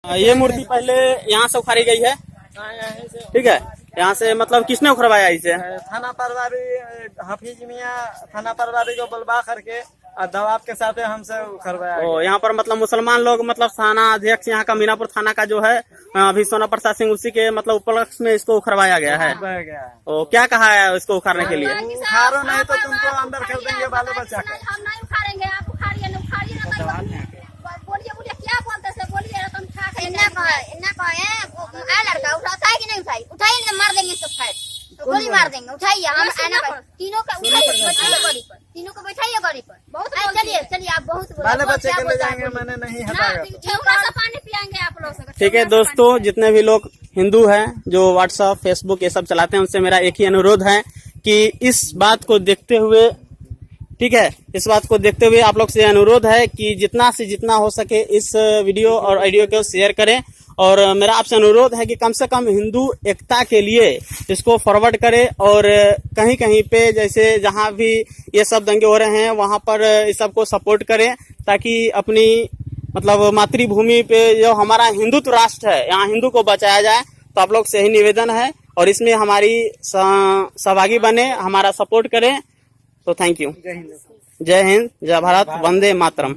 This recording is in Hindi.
ये मूर्ति पहले यहाँ से उखाड़ी गई है, ठीक है। यहाँ से मतलब किसने उखड़वाया इसे? थाना परवारी हाफिज मियाँ थाना परवारी को बुलवा करके और दबाव के साथ हमसे उखड़वाया। ओ, यहाँ पर मतलब मुसलमान लोग मतलब थाना अध्यक्ष यहाँ का मीनापुर थाना का जो है अभी सोना प्रसाद सिंह, उसी के मतलब उपलक्ष्य में इसको उखड़वाया गया है। ओ, क्या कहा है इसको उखाड़ने के लिए? उखाड़ो नहीं तो तुमको अंदर कर देंगे बाले बच्चा को। हम नहीं उखाड़ेंगे, आप उखाड़िए न उखाड़िए न। बोलिए बोलिए क्या बोलते से बोलिए, तुम खा के इतना कहे लड़का उठाता है कि नहीं उठाई? उठाइए मार देंगे तो फाइट तो गोली मार देंगे। उठाइए हम तीनों का उठाइए, बैठाइए गाड़ी पर, तीनों को बैठाइए गाड़ी पर। बहुत चलिए चलिए, आप बहुत बाले बच्चे को ले जाएंगे, मैंने नहीं हटाया। पानी पिलाएंगे आप लोग से। ठीक है दोस्तों, जितने भी लोग हिंदू हैं जो व्हाट्सएप फेसबुक ये सब चलाते हैं, उनसे मेरा एक ही अनुरोध है कि इस बात को देखते हुए, ठीक है, इस बात को देखते हुए आप लोग से अनुरोध है कि जितना से जितना हो सके इस वीडियो और ऑडियो को शेयर करें। और मेरा आपसे अनुरोध है कि कम से कम हिंदू एकता के लिए इसको फॉरवर्ड करें। और कहीं कहीं पे जैसे जहां भी ये सब दंगे हो रहे हैं वहां पर इस सबको सपोर्ट करें, ताकि अपनी मतलब मातृभूमि पे जो हमारा हिंदुत्व राष्ट्र है, यहाँ हिंदू को बचाया जाए। तो आप लोग से ही निवेदन है और इसमें हमारी सहभागी बने, हमारा सपोर्ट करें। तो थैंक यू। जय हिंद, जय भारत, वंदे मातरम।